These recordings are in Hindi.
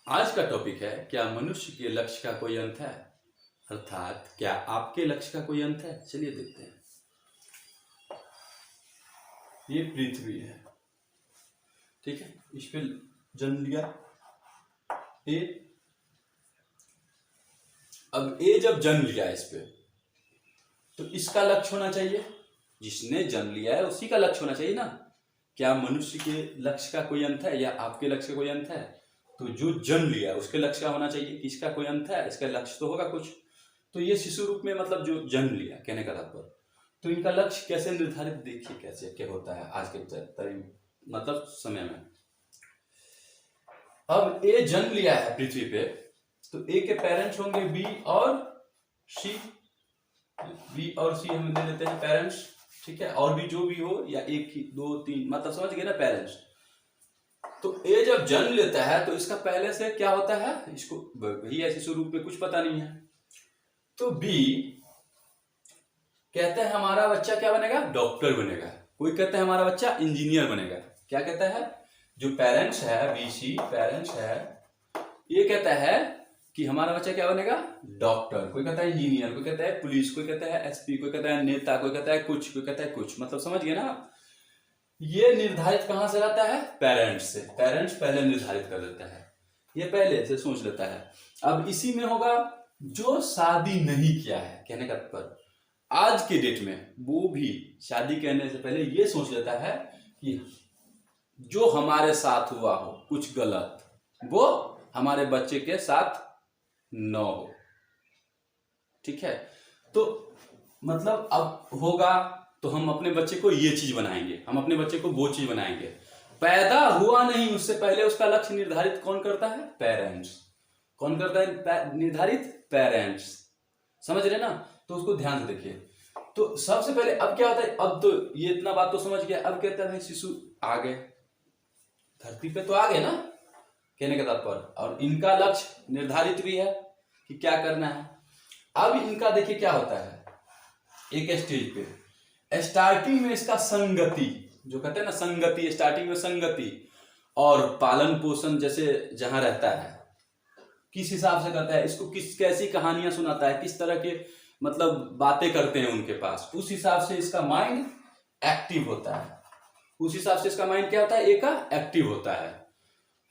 आज का टॉपिक है, क्या मनुष्य के लक्ष्य का कोई अंत है? अर्थात क्या आपके लक्ष्य का कोई अंत है? चलिए देखते हैं। ये पृथ्वी है, ठीक है, इस पे जन्म लिया ए। अब ए जब जन्म लिया इस पे, तो इसका लक्ष्य होना चाहिए, जिसने जन्म लिया है उसी का लक्ष्य होना चाहिए ना। क्या मनुष्य के लक्ष्य का कोई अंत है या आपके लक्ष्य का कोई अंत है? तो जो जन्म लिया उसके लक्ष्य का होना चाहिए कि इसका कोई अंत है, इसका लक्ष्य तो होगा कुछ। तो ये शिशु रूप में मतलब जो जन्म लिया, कहने का तात्पर्य, तो इनका लक्ष्य कैसे निर्धारित, देखिए कैसे क्या होता है आज के मतलब समय में। अब ए जन्म लिया है पृथ्वी पे, तो ए के पेरेंट्स होंगे बी और सी। बी और सी हम दे देते हैं पेरेंट्स, ठीक है, और भी जो भी हो, या एक ही दो तीन, मतलब समझ गए ना पेरेंट्स। तो ए जब जन्म लेता है तो इसका पहले से क्या होता है, इसको वही ऐसे शिशु रूप में कुछ पता नहीं है। तो बी कहते हैं हमारा बच्चा क्या बनेगा, डॉक्टर बनेगा। कोई कहता है हमारा बच्चा इंजीनियर बनेगा। क्या कहता है, जो पेरेंट्स है, बीसी पेरेंट्स है, ये कहता है कि हमारा बच्चा क्या बनेगा, डॉक्टर। कोई कहता है इंजीनियर, कोई कहता है पुलिस, कोई कहता है एसपी, कोई कहता है नेता, कोई कहता है कुछ, कोई कहता है कुछ, मतलब समझ गए ना। ये निर्धारित कहां से रहता है, पेरेंट्स से। पेरेंट्स पहले निर्धारित कर देता है, ये पहले से सोच लेता है। अब इसी में होगा जो शादी नहीं किया है, कहने का तात्पर्य आज के डेट में वो भी शादी करने से पहले ये सोच लेता है कि जो हमारे साथ हुआ हो कुछ गलत, वो हमारे बच्चे के साथ न हो, ठीक है। तो मतलब अब होगा तो हम अपने बच्चे को ये चीज बनाएंगे, हम अपने बच्चे को वो चीज बनाएंगे। पैदा हुआ नहीं उससे पहले उसका लक्ष्य निर्धारित कौन करता है, पेरेंट्स। कौन करता है निर्धारित, पेरेंट्स। समझ रहे ना, तो उसको ध्यान से देखिए। तो सबसे पहले अब क्या होता है, अब तो ये इतना बात तो समझ गया। अब कहता है शिशु आ गए धरती पे, तो आ गए ना, कहने का तात्पर्य। और इनका लक्ष्य निर्धारित भी है कि क्या करना है। अब इनका देखिए क्या होता है, एक स्टेज पे स्टार्टिंग में इसका संगति, जो कहते हैं ना संगति, स्टार्टिंग में संगति और पालन पोषण जैसे जहां रहता है, किस हिसाब से करता है, इसको किस कैसी कहानियां सुनाता है, किस तरह के मतलब बातें करते हैं उनके पास, उस हिसाब से इसका माइंड एक्टिव होता है। उस हिसाब से इसका माइंड क्या होता है, एक एक्टिव होता है।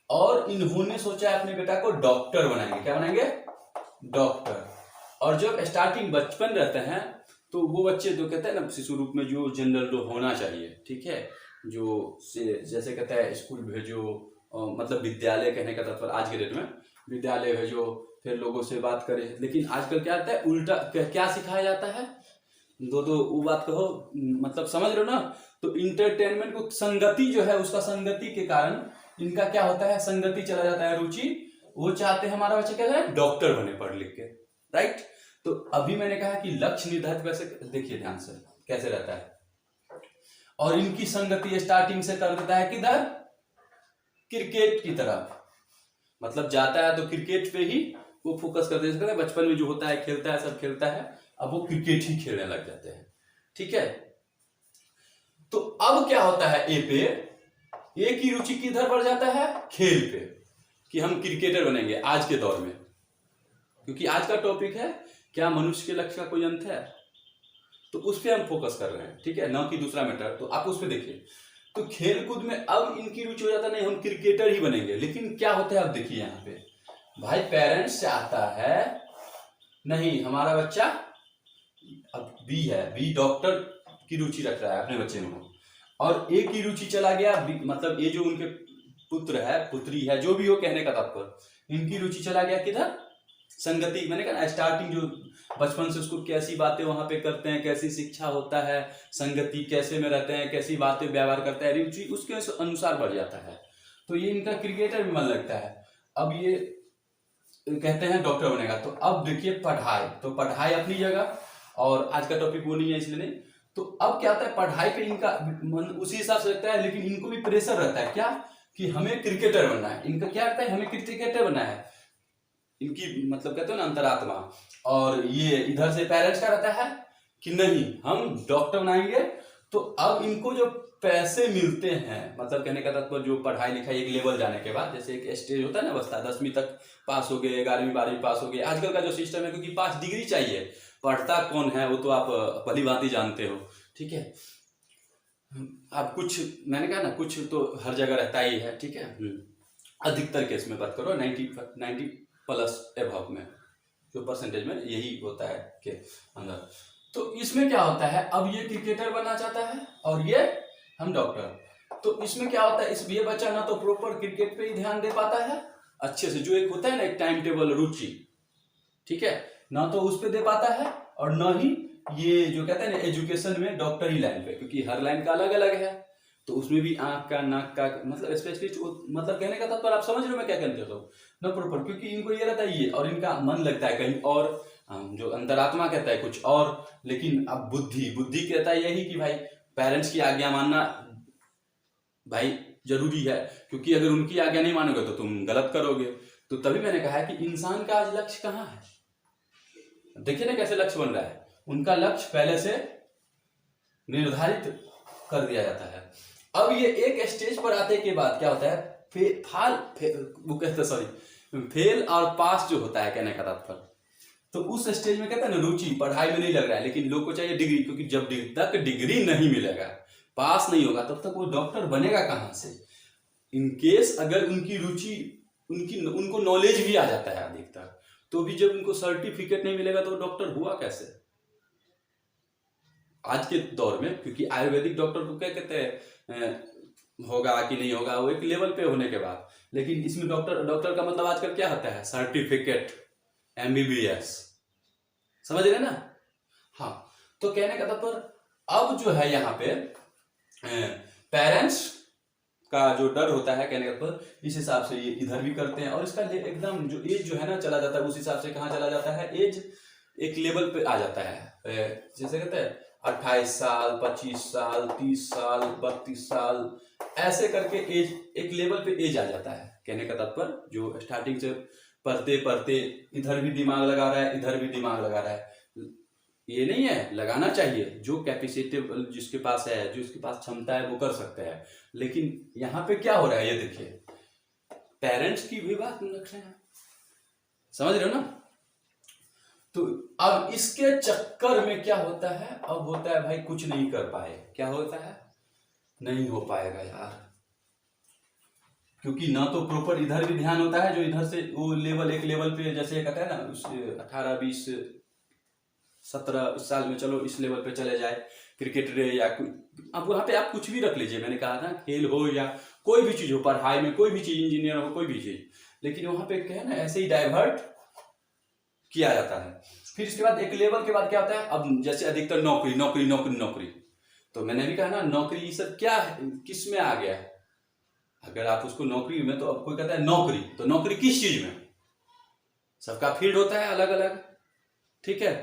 और इन्होंने सोचा है अपने बेटा को डॉक्टर बनाएंगे। क्या बनाएंगे, डॉक्टर। और जब स्टार्टिंग बचपन रहते हैं तो वो बच्चे जो कहते हैं ना शिशु रूप में जो जनरल जो होना चाहिए, ठीक है, जो जैसे कहता है स्कूल भेजो, मतलब विद्यालय, कहने का तात्पर्य आज के डेट में विद्यालय भेजो, फिर लोगों से बात करें। लेकिन आजकल क्या होता है, उल्टा क्या सिखाया जाता है, दो वो बात कहो, मतलब समझ रहे हो ना। तो इंटरटेनमेंट को, संगति जो है उसका, संगति के कारण इनका क्या होता है, संगति चला जाता है, रुचि। वो चाहते हैं हमारा बच्चा क्या है, डॉक्टर बने पढ़ लिख के, राइट। तो अभी मैंने कहा कि लक्ष्य निर्धारित वैसे देखिए ध्यान से कैसे रहता है। और इनकी संगति स्टार्टिंग से कर देता है किधर, क्रिकेट की तरफ। मतलब जाता है तो क्रिकेट पे ही वो फोकस करते हैं। बचपन में जो होता है, खेलता है, सब खेलता है, अब वो क्रिकेट ही खेलने लग जाते हैं, ठीक है। तो अब क्या होता है, ए पे, ए की रुचि किधर बढ़ जाता है, खेल पे, कि हम क्रिकेटर बनेंगे आज के दौर में। क्योंकि आज का टॉपिक है क्या मनुष्य के लक्ष्य का कोई अंत है, तो उस पर हम फोकस कर रहे हैं, ठीक है, न कि दूसरा मैटर। तो आप उस पर देखिए। तो खेल कूद में अब इनकी रुचि हो जाता है, नहीं हम क्रिकेटर ही बनेंगे। लेकिन क्या होता है, अब देखिए यहाँ पे भाई पेरेंट्स चाहता है नहीं हमारा बच्चा, अब बी है, बी डॉक्टर की रुचि रख रहा है अपने बच्चे में, और ए की रुचि चला गया, मतलब ये जो उनके पुत्र है, पुत्री है, जो भी हो, कहने का तात्पर्य इनकी रुचि चला गया किधर, संगति। मैंने कहा स्टार्टिंग जो बचपन से उसको कैसी बातें वहां पे करते हैं, कैसी शिक्षा होता है, संगति कैसे में रहते हैं, कैसी बातें व्यवहार करते हैं, रुचि उसके अनुसार बढ़ जाता है। तो ये इनका क्रिकेटर भी मन लगता है। अब ये कहते हैं डॉक्टर बनेगा। तो अब देखिए पढ़ाई, तो पढ़ाई अपनी जगह, और आज का टॉपिक वो नहीं है इसलिए नहीं। तो अब क्या होता है, पढ़ाई पे इनका मन उसी हिसाब से लगता है, लेकिन इनको भी प्रेशर रहता है क्या, कि हमें क्रिकेटर बनना है। इनका क्या रहता है, हमें क्रिकेटर बनना है, इनकी मतलब कहते हो ना अंतरात्मा। और ये इधर से पेरेंट्स का रहता है कि नहीं हम डॉक्टर बनाएंगे, तो अब इनको जो पैसे मिलते हैं, मतलब कहने का तात्पर्य जो पढ़ाई लिखाई एक लेवल जाने के बाद, जैसे एक स्टेज होता है ना अवस्था, 10वीं तक पास हो गए, 11वीं 12वीं पास हो गए, आजकल का जो सिस्टम है, क्योंकि 5 डिग्री चाहिए, पढ़ता कौन है वो तो आप भली भांति जानते हो, ठीक है। अब कुछ मैंने कहा ना, कुछ तो हर जगह रहता ही है, ठीक है। अधिकतर केस में बात करो 90 प्लस एबव में, जो परसेंटेज में यही होता है के अंदर। तो इसमें क्या होता है, अब ये क्रिकेटर बनना चाहता है और ये हम डॉक्टर। तो इसमें क्या होता है, इस ये बच्चा ना तो प्रॉपर क्रिकेट पे ही ध्यान दे पाता है अच्छे से, जो एक होता है ना एक टाइम टेबल रुचि, ठीक है, ना तो उस पे दे पाता है, और ना ही ये जो कहते हैं ना एजुकेशन में डॉक्टरी लाइन पे, क्योंकि हर लाइन का अलग अलग है, तो उसमें भी आंख का नाक का मतलब स्पेशलिस्ट, मतलब कहने का तात्पर्य आप समझ रहे हो मैं क्या कहना चाहता हूँ ना, प्रॉपर, क्योंकि इनको ये रहता है ये, और इनका मन लगता है कहीं और, जो अंतरात्मा कहता है कुछ और, लेकिन अब बुद्धि कहता है यही कि भाई पेरेंट्स की आज्ञा मानना भाई जरूरी है, क्योंकि अगर उनकी आज्ञा नहीं मानोगे तो तुम गलत करोगे। तो तभी मैंने कहा है कि इंसान का आज लक्ष्य कहाँ है, देखिए ना कैसे लक्ष्य बन रहा है, उनका लक्ष्य पहले से निर्धारित कर दिया जाता है। अब ये एक स्टेज पर आते के बाद क्या होता है, वो कहते सॉरी फेल और पास जो होता है कहने का तात्पर्य, तो उस स्टेज में कहते हैं ना रुचि पढ़ाई में नहीं लग रहा है, लेकिन लोग को चाहिए डिग्री, क्योंकि जब तक डिग्री नहीं मिलेगा, पास नहीं होगा, तब तक वो डॉक्टर बनेगा कहाँ से। इनकेस अगर उनकी रुचि उनको नॉलेज भी आ जाता है अधिकतर, तो भी जब उनको सर्टिफिकेट नहीं मिलेगा तो डॉक्टर हुआ कैसे आज के दौर में। क्योंकि आयुर्वेदिक डॉक्टर को क्या कहते हैं, होगा कि नहीं होगा वो एक लेवल पे होने के बाद, लेकिन इसमें डॉक्टर का मतलब आजकल क्या होता है, सर्टिफिकेट, MBBS, समझ रहे ना। हाँ, तो कहने का तात्पर्य अब जो है यहाँ पे पेरेंट्स का जो डर होता है कहने का तात्पर्य, इस हिसाब से ये इधर भी करते हैं, और इसका एकदम जो एज जो है ना चला जाता है, उस हिसाब से कहाँ चला जाता है, एज एक लेवल पे आ जाता है, जैसे कहते हैं 28 साल, 25 साल, 30 साल, 32 साल, ऐसे करके एज एक लेवल पे एज आ जाता है। कहने का तात्पर्य जो स्टार्टिंग से पढ़ते पढ़ते इधर भी दिमाग लगा रहा है, इधर भी दिमाग लगा रहा है, ये नहीं है, लगाना चाहिए, जो कैपेसिटी जिसके पास है, जो उसके पास क्षमता है वो कर सकते हैं। लेकिन यहाँ पे क्या हो रहा है ये देखिए, पेरेंट्स की भी बात रख रहे हैं, समझ रहे हो ना। तो अब इसके चक्कर में क्या होता है, अब होता है भाई कुछ नहीं कर पाए, क्या होता है, नहीं हो पाएगा यार, क्योंकि ना तो प्रॉपर इधर भी ध्यान होता है, जो इधर से वो लेवल एक लेवल पे, जैसे कहता है ना 18 20 17 इस साल में चलो इस लेवल पे चले जाए, क्रिकेटर या अब वहां पे आप कुछ भी रख लीजिए, मैंने कहा था खेल हो या कोई भी चीज हो, पढ़ाई में कोई भी चीज, इंजीनियर हो कोई भी चीज, लेकिन वहां पे क्या है ना ऐसे ही डाइवर्ट किया जाता है। फिर इसके बाद एक लेवल के बाद क्या होता है, अब जैसे अधिकतर नौकरी नौकरी नौकरी नौकरी, तो मैंने भी कहा ना नौकरी सब क्या है, किस में आ गया है, अगर आप उसको नौकरी में, तो अब कोई कहता है नौकरी, तो नौकरी किस चीज में, सबका फील्ड होता है अलग अलग, ठीक है।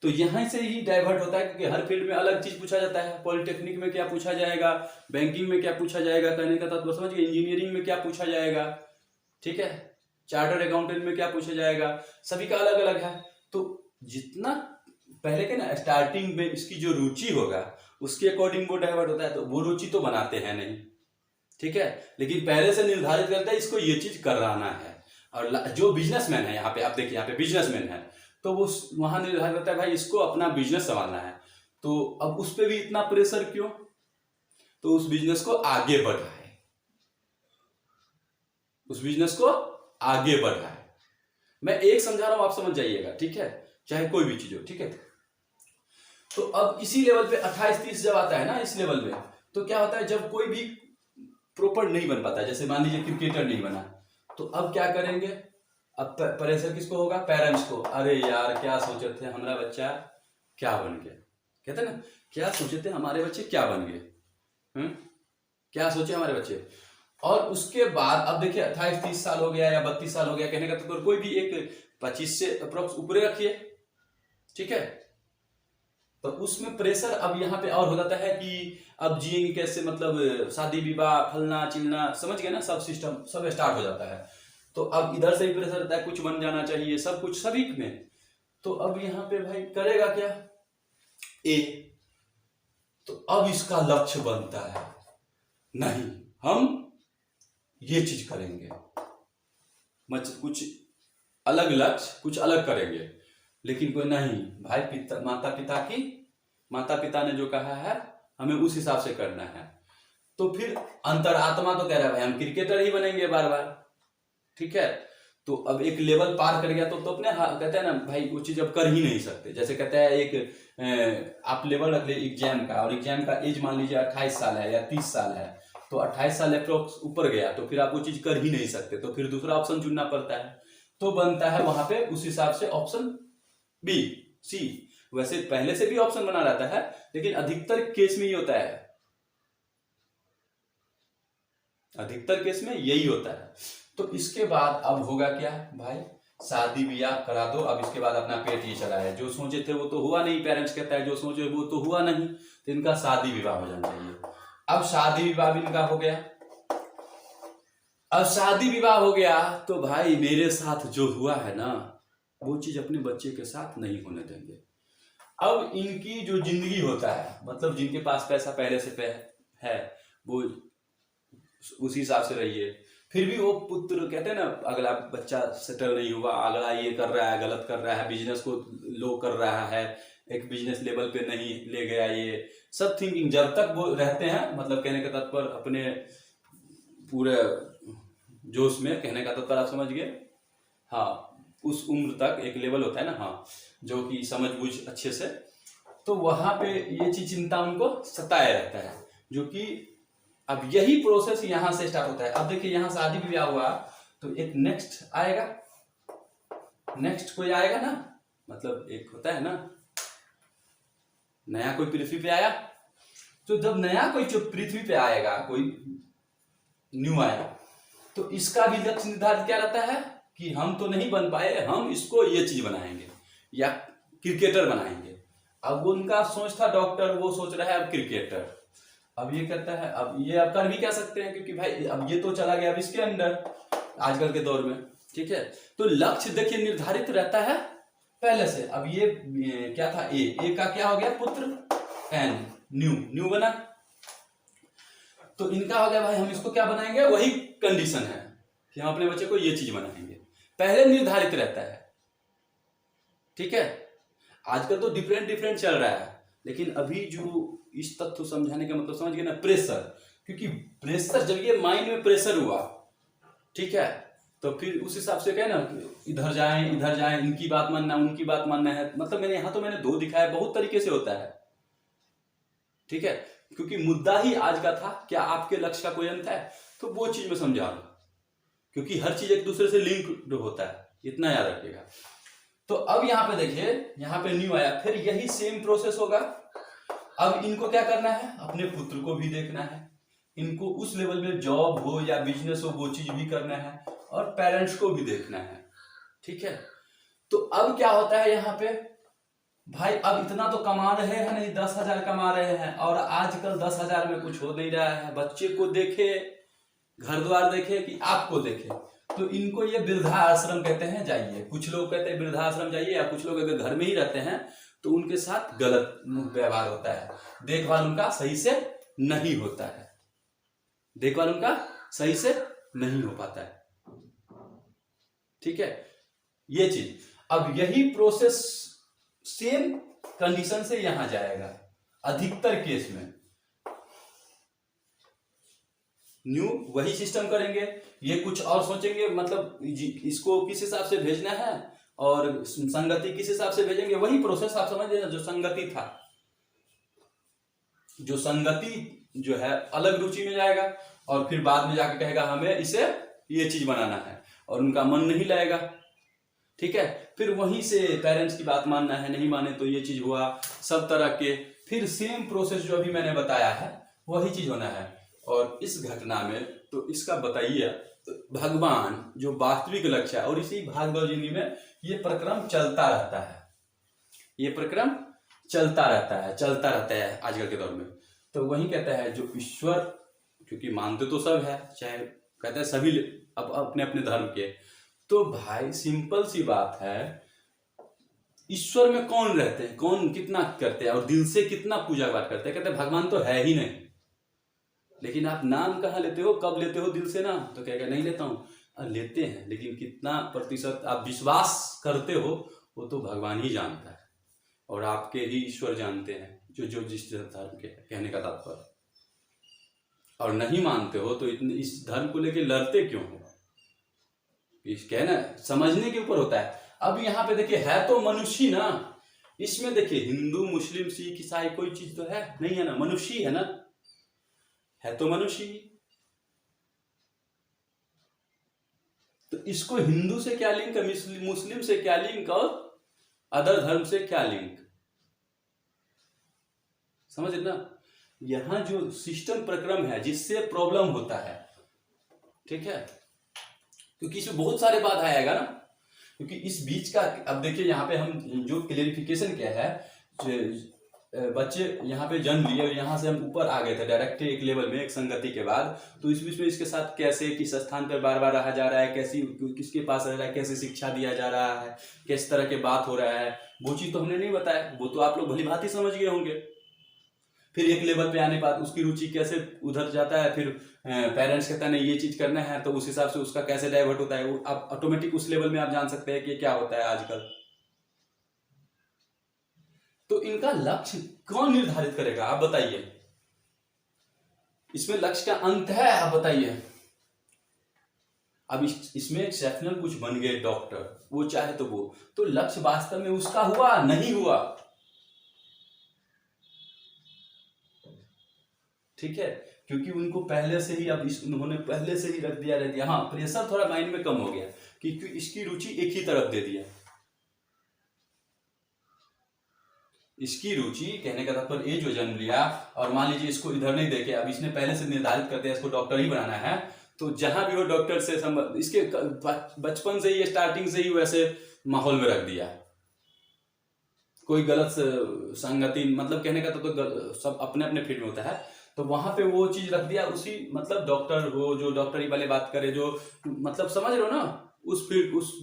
तो यहां से ही डाइवर्ट होता है, क्योंकि हर फील्ड में अलग चीज पूछा जाता है, पॉलिटेक्निक में क्या पूछा जाएगा, बैंकिंग में क्या पूछा जाएगा, कहने का तात्पर्य समझिए, इंजीनियरिंग में क्या पूछा जाएगा, ठीक है, चार्टर्ड अकाउंटेंट में क्या पूछा जाएगा, सभी का अलग अलग है। तो जितना पहले के ना स्टार्टिंग में इसकी जो रुचि होगा उसके अकॉर्डिंग वो डाइवर्ट होता है, तो वो रुचि तो बनाते हैं नहीं, ठीक है, लेकिन पहले से निर्धारित करता है इसको ये चीज कराना है। और जो बिजनेसमैन है, यहाँ पे आप देखिए, यहाँ पे बिजनेसमैन है, तो वो वहां निर्धारित करता है भाई इसको अपना बिजनेस संभालना है, तो अब उस पर भी इतना प्रेशर क्यों, तो उस बिजनेस को आगे बढ़ाए, उस बिजनेस को आगे बढ़ाए। मैं एक समझा रहा हूं, आप समझ जाइएगा, ठीक है, चाहे कोई भी चीज हो, ठीक है। तो अब इसी लेवल पे 28-30 जब आता है ना इस लेवल में, तो क्या होता है, जब कोई भी प्रॉपर नहीं बन पाता, जैसे मान लीजिए क्रिकेटर नहीं बना, तो अब क्या करेंगे, अब प्रेशर किसको होगा, पेरेंट्स को, अरे यार क्या सोचे थे हमारा बच्चा क्या बन गया, कहते ना क्या सोचे थे हमारे बच्चे क्या बन गए, क्या सोचे हमारे बच्चे। और उसके बाद अब देखिए 28-30 साल हो गया या 32 साल हो गया, कहने का तो कोई भी एक 25 से अप्रोक्स ऊपरे रखिए, ठीक है, तो उसमें प्रेशर अब यहाँ पे और हो जाता है कि अब जिएंगे कैसे, मतलब शादी विवाह फलना चिलना, समझ गए ना, सब सिस्टम सब स्टार्ट हो जाता है। तो अब इधर से भी प्रेशर रहता है, कुछ बन जाना चाहिए, सब कुछ सभी में। तो अब यहाँ पे भाई करेगा क्या, ए तो अब इसका लक्ष्य बनता है, नहीं हम ये चीज करेंगे, कुछ अलग लक्ष्य, कुछ अलग करेंगे। लेकिन कोई नहीं भाई, माता पिता ने जो कहा है हमें उस हिसाब से करना है। तो फिर अंतरात्मा तो कह रहा है भाई हम क्रिकेटर ही बनेंगे बार बार, ठीक है। तो अब एक लेवल पार कर गया तो अपने कहते हैं ना भाई वो चीज अब कर ही नहीं सकते। जैसे कहते हैं एक आप लेवल रख ले एग्जाम का, और एग्जाम का एज मान लीजिए 28 साल है या 30 साल है, तो 28 साल अप्रोक्स ऊपर गया तो फिर आप वो चीज कर ही नहीं सकते, तो फिर दूसरा ऑप्शन चुनना पड़ता है। तो बनता है वहां पे उस हिसाब से ऑप्शन बी, सी। वैसे पहले से भी ऑप्शन बना रहता है, लेकिन अधिकतर केस में ये होता है, अधिकतर केस में यही होता है। तो इसके बाद अब होगा क्या भाई, शादी ब्याह करा दो। अब इसके बाद अपना पेट ये चला है, जो सोचे थे वो तो हुआ नहीं, पेरेंट्स कहता है जो सोचे वो तो हुआ नहीं, तो इनका शादी विवाह हो जाना चाहिए। अब शादी विवाह भी इनका हो गया। अब शादी विवाह हो गया तो भाई मेरे साथ जो हुआ है ना वो चीज अपने बच्चे के साथ नहीं होने देंगे। अब इनकी जो जिंदगी होता है, मतलब जिनके पास पैसा पहले से है वो उसी हिसाब से रहिए। फिर भी वो पुत्र कहते हैं ना, अगला बच्चा सेटल नहीं हुआ, अगला ये कर रहा है, गलत कर रहा है, बिजनेस को लो कर रहा है, एक बिजनेस लेवल पे नहीं ले गया, ये सब थिंकिंग जब तक वो रहते हैं, मतलब कहने का तात्पर्य अपने पूरे जोश में, कहने का तात्पर्य आप समझ गए, हाँ उस उम्र तक एक लेवल होता है ना, हाँ जो कि समझ बूझ अच्छे से, तो वहां पे ये चीज चिंता उनको सताए रहता है। जो कि अब यही प्रोसेस यहां से स्टार्ट होता है। अब देखिए यहां शादी विवाह हुआ तो एक नेक्स्ट आएगा, नेक्स्ट कोई आएगा ना, मतलब एक होता है ना नया कोई पृथ्वी पे आया, तो जब नया कोई जो पृथ्वी पे आएगा, कोई न्यू आया, तो इसका भी लक्ष्य निर्धारित क्या रहता है कि हम तो नहीं बन पाए, हम इसको ये चीज बनाएंगे या क्रिकेटर बनाएंगे। अब उनका सोच था डॉक्टर, वो सोच रहा है अब क्रिकेटर। अब ये कहता है अब ये अब कर भी क्या सकते हैं, क्योंकि भाई अब ये तो चला गया अब इसके अंदर आजकल के दौर में, ठीक है। तो लक्ष्य देखिए निर्धारित रहता है पहले से। अब ये क्या था, ए का क्या हो गया पुत्र, एन, न्यू बना। तो इनका हो गया भाई हम इसको क्या बनाएंगे, वही कंडीशन है कि हम अपने बच्चे को ये चीज बनाएंगे, पहले निर्धारित रहता है, ठीक है। आजकल तो डिफरेंट चल रहा है, लेकिन अभी जो इस तथ्य को समझाने का मतलब समझ गए ना, प्रेशर। क्योंकि प्रेशर जब ये माइंड में प्रेशर हुआ, ठीक है, तो फिर उस हिसाब से कहे ना इधर जाएं, इनकी बात मानना उनकी बात मानना है। मतलब मैंने दो दिखाया, बहुत तरीके से होता है, ठीक है। क्योंकि मुद्दा ही आज का था क्या आपके लक्ष्य का कोई अंत है, तो वो चीज में समझा लो, क्योंकि हर चीज एक दूसरे से लिंक होता है, इतना याद रखिएगा। तो अब यहाँ पे देखिए, यहाँ पे न्यू आया, फिर यही सेम प्रोसेस होगा। अब इनको क्या करना है, अपने पुत्र को भी देखना है, इनको उस लेवल में जॉब हो या बिजनेस हो वो चीज भी करना है, और पेरेंट्स को भी देखना है, ठीक है। तो अब क्या होता है यहाँ पे भाई, अब इतना तो कमा रहे हैं नहीं, 10,000 कमा रहे हैं, और आजकल 10,000 में कुछ हो नहीं रहा है। बच्चे को देखे, घर द्वार देखे कि आपको देखे, तो इनको ये वृद्धाश्रम कहते हैं, जाइए। कुछ लोग कहते हैं वृद्धाश्रम जाइए, या कुछ लोग अगर घर में ही रहते हैं तो उनके साथ गलत व्यवहार होता है, देखभाल उनका सही से नहीं होता है, देखभाल उनका सही से नहीं हो पाता है, ठीक है। ये चीज अब यही प्रोसेस सेम कंडीशन से यहां जाएगा अधिकतर केस में। न्यू वही सिस्टम करेंगे, ये कुछ और सोचेंगे, मतलब इसको किस हिसाब से भेजना है और संगति किस हिसाब से भेजेंगे, वही प्रोसेस आप समझ लेना। जो संगति था, जो संगति जो है अलग रुचि में जाएगा, और फिर बाद में जाके कहेगा हमें इसे ये चीज बनाना है, और उनका मन नहीं लगेगा, ठीक है। फिर वहीं से पेरेंट्स की बात मानना है, नहीं माने तो ये चीज हुआ, सब तरह के फिर सेम प्रोसेस जो अभी मैंने बताया है वही चीज होना है। और इस घटना में तो इसका बताइए, तो भगवान जो वास्तविक लक्ष्य है, और इसी भागवत जिंदगी में ये प्रक्रम चलता रहता है, ये प्रक्रम चलता रहता है आजकल के दौर में। तो वही कहता है जो ईश्वर, क्योंकि मानते तो सब है, चाहे कहते हैं सभी अपने अपने धर्म के, तो भाई सिंपल सी बात है, ईश्वर में कौन रहते हैं, कौन कितना करते हैं और दिल से कितना पूजा पाठ करते हैं। कहते हैं भगवान तो है ही नहीं, लेकिन आप नाम कहाँ लेते हो, कब लेते हो दिल से ना, तो क्या नहीं लेता हूँ, लेते हैं, लेकिन कितना प्रतिशत आप विश्वास करते हो वो तो भगवान ही जानता है और आपके ही ईश्वर जानते हैं जो जो जिस धर्म के, कहने का तात्पर्य। और नहीं मानते हो तो इतने इस धर्म को लेके लड़ते क्यों हो, इस कहना समझने के ऊपर होता है। अब यहाँ पे देखिए है तो मनुष्य ना, इसमें देखिए हिंदू मुस्लिम सिख ईसाई कोई चीज तो है नहीं, है ना, मनुष्य है ना, है तो मनुष्य ही। तो इसको हिंदू से क्या लिंक है, मुस्लिम से क्या लिंक और अदर धर्म से क्या लिंक, समझ ना। यहां जो सिस्टम प्रक्रम है जिससे प्रॉब्लम होता है, ठीक है, क्योंकि इसमें बहुत सारे बात आएगा ना, क्योंकि इस बीच का अब देखिए यहाँ पे हम जो क्लेरिफिकेशन किया है, बच्चे यहाँ पे जन्म लिए और यहाँ से हम ऊपर आ गए थे डायरेक्ट एक लेवल में, एक संगति के बाद, तो इस बीच में इसके साथ कैसे किस स्थान पर बार बार रहा जा रहा है, कैसी किसके पास रह रहा है, कैसे शिक्षा दिया जा रहा है, किस तरह के बात हो रहा है, वो चीज तो हमने नहीं बताया, वो तो आप लोग भली भांति समझ गए होंगे। फिर एक लेवल पे आने के बाद उसकी रुचि कैसे उधर जाता है, फिर पेरेंट्स कहता है नहीं ये चीज करना है, तो उस हिसाब से उसका कैसे डाइवर्ट होता है, वो आप ऑटोमेटिक उस लेवल में आप जान सकते हैं कि क्या होता है आजकल। तो इनका लक्ष्य कौन निर्धारित करेगा, आप बताइए, इसमें लक्ष्य का अंत है, आप बताइए। अब इसमें एक्सेप्शनल कुछ बन गए डॉक्टर, वो चाहे तो वो, तो लक्ष्य वास्तव में उसका हुआ नहीं हुआ, ठीक है, क्योंकि उनको पहले से ही, अब उन्होंने पहले से ही रख दिया। हाँ, प्रेशर थोड़ा माइंड में कम हो गया क्योंकि इसकी रुचि एक ही तरफ दे दिया, इसकी रुचि, कहने का तात्पर्य ये जो जन्म लिया और मान लीजिए इसको इधर नहीं देके अब इसने पहले से निर्धारित कर दिया इसको डॉक्टर ही बनाना है, तो जहां भी वो डॉक्टर से इसके बचपन से ही स्टार्टिंग से ही वैसे माहौल में रख दिया, कोई गलत संगति, मतलब कहने का तो सब अपने अपने फील्ड में होता है, तो वहां पे वो चीज रख दिया, उसी मतलब डॉक्टर हो जो डॉक्टरी वाले बात करे, जो मतलब समझ रहे हो ना, उस फील्ड उस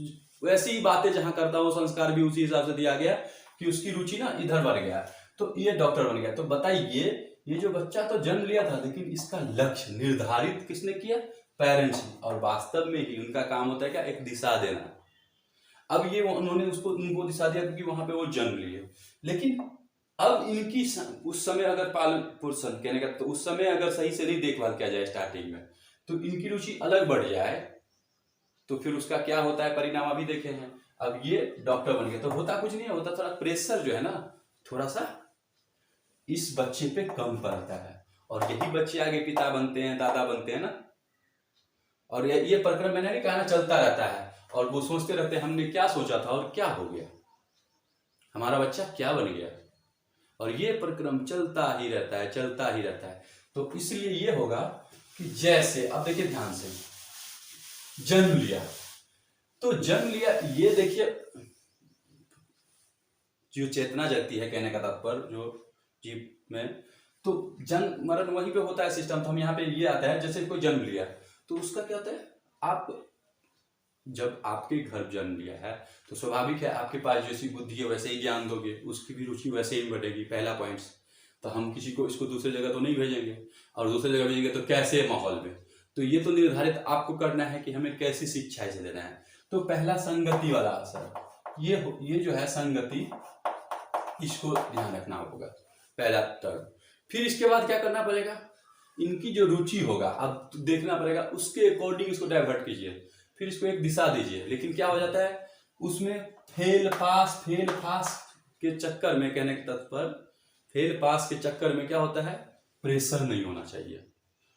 वैसी ही बातें जहां करता हो, संस्कार भी उसी हिसाब से दिया गया कि उसकी रुचि ना इधर बढ़ गया, तो ये डॉक्टर बन गया। तो बताइए ये जो बच्चा तो जन्म लिया था, लेकिन इसका लक्ष्य निर्धारित किसने किया, पेरेंट्स, और वास्तव में ही उनका काम होता है क्या, एक दिशा देना। अब ये उन्होंने उनको दिशा दिया क्योंकि वहां पे वो जन्म लिए, लेकिन अब इनकी उस समय अगर पालन पोषण, कहने का तो उस समय अगर सही से नहीं देखभाल किया जाए स्टार्टिंग में, तो इनकी रुचि अलग बढ़ जाए, तो फिर उसका क्या होता है परिणाम अभी देखे हैं। अब ये डॉक्टर बन गया तो होता कुछ नहीं है, होता थोड़ा प्रेशर जो है ना, थोड़ा सा इस बच्चे पे कम पड़ता है, और यही बच्चे आगे पिता बनते हैं, दादा बनते हैं ना। और ये प्रक्रम मैंने नहीं कहा ना, चलता रहता है, और वो सोचते रहते हैं हमने क्या सोचा था और क्या हो गया, हमारा बच्चा क्या बन गया, और ये प्रक्रम चलता ही रहता है, चलता ही रहता है। तो इसलिए ये होगा कि जैसे अब देखिए ध्यान से, जन्म लिया, तो जन्म लिया, ये देखिए जो चेतना जगती है, कहने का तात्पर्य जो जीव में, तो जन्म मरण वहीं पे होता है सिस्टम। तो हम यहाँ पे ये आता है, जैसे कोई जन्म लिया तो उसका क्या होता है, आप जब आपके घर जन्म लिया है तो स्वाभाविक है आपके पास जैसी बुद्धि है वैसे ही ज्ञान दोगे, उसकी भी रुचि वैसे ही बढ़ेगी, पहला पॉइंट। तो हम किसी को इसको दूसरी जगह तो नहीं भेजेंगे, और दूसरी जगह भेजेंगे तो कैसे माहौल में, तो ये तो निर्धारित आपको करना है कि हमें कैसी शिक्षा इसे देना है। तो पहला संगति वाला असर, ये जो है संगति, इसको ध्यान रखना होगा, पहला टर्म। फिर इसके बाद क्या करना पड़ेगा, इनकी जो रुचि होगा अब देखना पड़ेगा, उसके अकॉर्डिंग इसको डाइवर्ट कीजिए, फिर इसको एक दिशा दीजिए। लेकिन क्या हो जाता है उसमें, फेल पास के चक्कर में, कहने के तात्पर्य फेल पास के चक्कर में क्या होता है, प्रेशर नहीं होना चाहिए,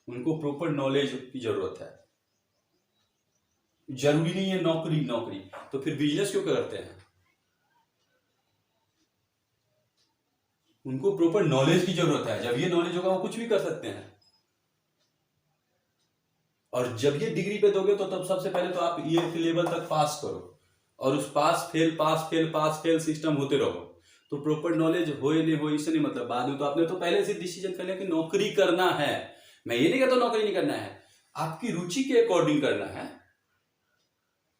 उनको प्रॉपर नॉलेज की जरूरत है। जरूरी नहीं है नौकरी, तो फिर बिजनेस क्यों करते हैं, उनको प्रॉपर नॉलेज की जरूरत है, जब ये नॉलेज होगा वो कुछ भी कर सकते हैं। और जब ये डिग्री पे दोगे तो तब सबसे पहले तो आप ये लेवल तक पास करो, और उस पास फेल सिस्टम होते रहो, तो प्रॉपर नॉलेज हो या नहीं हो इससे नहीं मतलब, बाद में तो आपने तो पहले से डिसीजन कर लिया कि नौकरी करना है। मैं ये नहीं कहता नौकरी नहीं करना है, आपकी रुचि के अकॉर्डिंग करना है।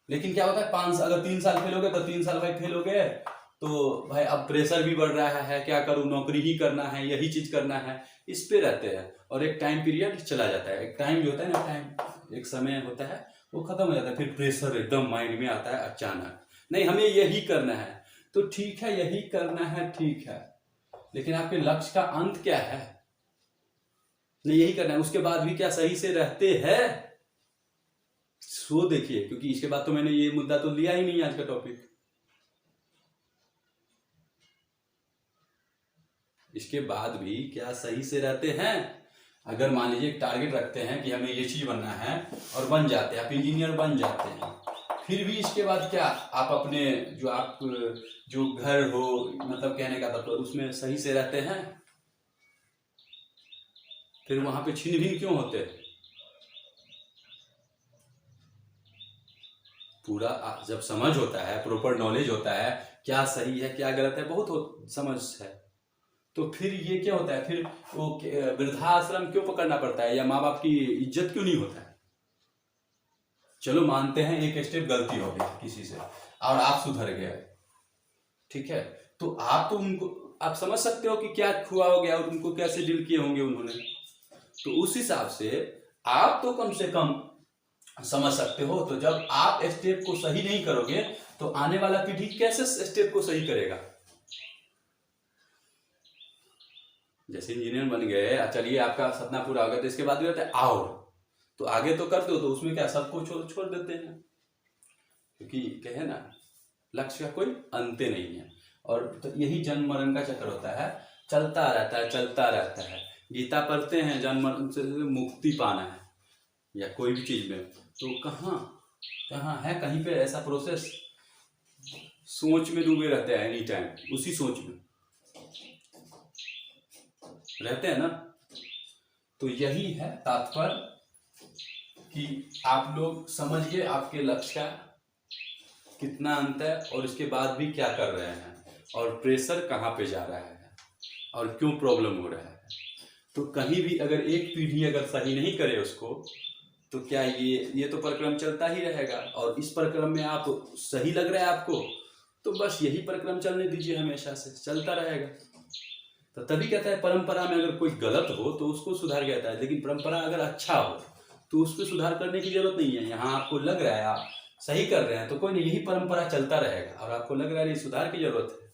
लेकिन क्या होता है, अगर 3 साल फेल हो गए तो 3 साल भाई फेल हो गए, तो भाई अब प्रेशर भी बढ़ रहा है, क्या करूँ, नौकरी ही करना है, यही चीज करना है, इस पे रहते हैं। और एक टाइम पीरियड चला जाता है, एक टाइम जो होता है ना, टाइम एक समय होता है वो खत्म हो जाता है, फिर प्रेशर एकदम माइंड में आता है अचानक, नहीं हमें यही करना है। तो ठीक है, यही करना है, ठीक है, लेकिन आपके लक्ष्य का अंत क्या है? नहीं यही करना है, उसके बाद भी क्या सही से रहते हैं? सो देखिए, क्योंकि इसके बाद तो मैंने ये मुद्दा तो लिया ही नहीं आज का टॉपिक। इसके बाद भी क्या सही से रहते हैं? अगर मान लीजिए टारगेट रखते हैं कि हमें ये चीज बनना है और बन जाते हैं, आप इंजीनियर बन जाते हैं, फिर भी इसके बाद क्या आप अपने जो घर हो, मतलब कहने का मतलब उसमें सही से रहते हैं? फिर वहां पे छीन भिन क्यों होते हैं? पूरा जब समझ होता है, प्रॉपर नॉलेज होता है, क्या सही है क्या गलत है, बहुत समझ है, तो फिर ये क्या होता है, फिर वो वृद्धाश्रम क्यों पकड़ना पड़ता है, या माँ बाप की इज्जत क्यों नहीं होता है? चलो मानते हैं एक स्टेप गलती हो गई किसी से और आप सुधर गए, ठीक है, तो आप तो उनको आप समझ सकते हो कि क्या हुआ हो गया और उनको कैसे डील किए होंगे उन्होंने। तो उस हिसाब से आप तो कम से कम समझ सकते हो। तो जब आप स्टेप को सही नहीं करोगे तो आने वाला पीढ़ी कैसे स्टेप को सही करेगा? जैसे इंजीनियर बन गए, चलिए आपका सपना पूरा हो गया, तो इसके बाद भी होता है आओ तो आगे तो कर दो, तो उसमें क्या सबको छोड़ देते हैं, क्योंकि कहे ना लक्ष्य का कोई अंत नहीं है। और तो यही जन्म मरण का चक्कर होता है, चलता रहता है चलता रहता है। गीता पढ़ते हैं, जन्म मरण से मुक्ति पाना है या कोई भी चीज में, तो कहाँ कहाँ है कहीं पे ऐसा प्रोसेस? सोच में डूबे रहते हैं, एनी टाइम उसी सोच में रहते हैं ना। तो यही है तात्पर्य कि आप लोग समझ गए आपके लक्ष्य का कितना अंत है और इसके बाद भी क्या कर रहे हैं और प्रेशर कहाँ पे जा रहा है और क्यों प्रॉब्लम हो रहा है। तो कहीं भी अगर एक पीढ़ी अगर सही नहीं करे उसको, तो क्या ये तो प्रक्रम चलता ही रहेगा। और इस प्रक्रम में आप सही लग रहा है आपको, तो बस यही प्रक्रम चलने दीजिए, हमेशा से चलता रहेगा। तो तभी कहता है परंपरा में अगर कोई गलत हो तो उसको सुधार कहता है, लेकिन परंपरा अगर अच्छा हो तो उस पर सुधार करने की जरूरत नहीं है। यहाँ आपको लग रहा है आप सही कर रहे हैं तो कोई नहीं, यही परंपरा चलता रहेगा। और आपको लग रहा है सुधार की जरूरत है,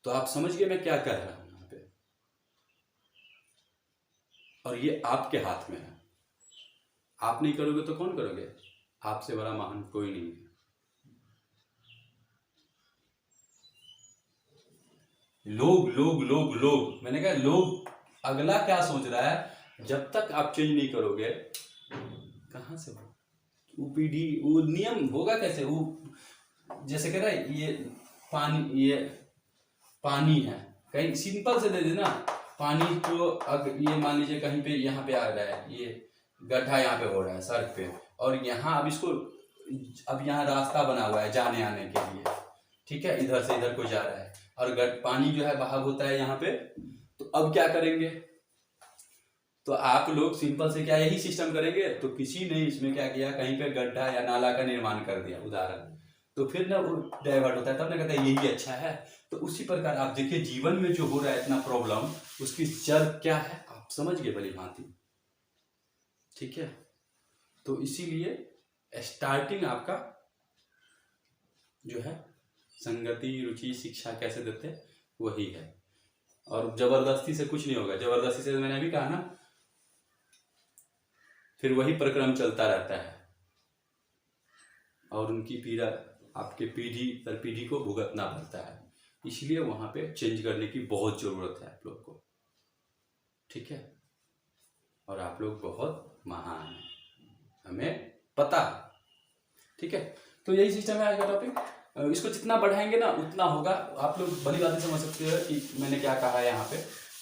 तो आप समझ गए मैं क्या कह रहा हूं यहाँ पे। और ये आपके हाथ में है, आप नहीं करोगे तो कौन करोगे? आपसे बड़ा महान कोई नहीं है। लोग लोग लोग लोग मैंने कहा लोग अगला क्या सोच रहा है, जब तक आप चेंज नहीं करोगे कहां से वो पीढ़ी, वो नियम होगा कैसे? वो जैसे कह रहा है ये पानी है, कहीं सिंपल से दे देना पानी को। अगर ये मान लीजिए कहीं पे यहाँ पे आ रहा है, ये गड्ढा यहाँ पे हो रहा है सड़क पे, और यहाँ अब इसको अब यहाँ रास्ता बना हुआ है जाने आने के लिए, ठीक है, इधर से इधर को जा रहा है और पानी जो है बहाव होता है यहाँ पे। तो अब क्या करेंगे? तो आप लोग सिंपल से क्या यही सिस्टम करेंगे? तो किसी ने इसमें क्या किया, कहीं पे गड्ढा या नाला का निर्माण कर दिया उदाहरण, तो फिर ना वो डाइवर्ट होता है, तब ना कहता है यही अच्छा है। तो उसी प्रकार आप देखिए जीवन में जो हो रहा है इतना प्रॉब्लम, उसकी जड़ क्या है आप समझ गए भली भांति, ठीक है। तो इसीलिए स्टार्टिंग आपका जो है संगति रुचि शिक्षा कैसे देते वही है, और जबरदस्ती से कुछ नहीं होगा। जबरदस्ती से मैंने अभी कहा ना, फिर वही प्रक्रम चलता रहता है और उनकी पीड़ा आपके पीढ़ी दर पीढ़ी को भुगतना पड़ता है। इसलिए वहां पे चेंज करने की बहुत जरूरत है आप लोग को, ठीक है। और आप लोग बहुत महान हैं, हमें पता है, ठीक है। तो यही सिस्टम है आज का टॉपिक। इसको जितना बढ़ाएंगे ना उतना होगा। आप लोग भली बातें समझ सकते हो कि मैंने क्या कहा है यहाँ पे,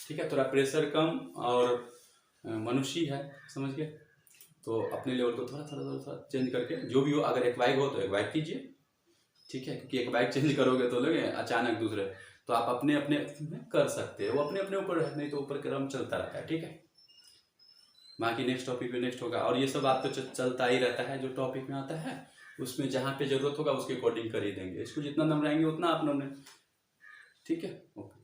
ठीक है। थोड़ा प्रेशर कम और मनुष्य है, समझ गए। तो अपने लेवल को थोड़ा चेंज करके जो भी हो, अगर एक बाइक हो तो एक बाइक कीजिए, ठीक है, क्योंकि एक बाइक चेंज करोगे तो लगे अचानक दूसरे, तो आप अपने अपने में कर सकते हो, वो अपने अपने ऊपर है, नहीं तो ऊपर क्रम चलता रहता है, ठीक है। बाकी नेक्स्ट टॉपिक पे नेक्स्ट होगा, और ये सब बात तो चलता ही रहता है जो टॉपिक में आता है, उसमें जहाँ पे जरूरत होगा उसके अकॉर्डिंग कर ही देंगे। इसको जितना नंबर आएंगे उतना आप नंबर, ठीक है, ओके।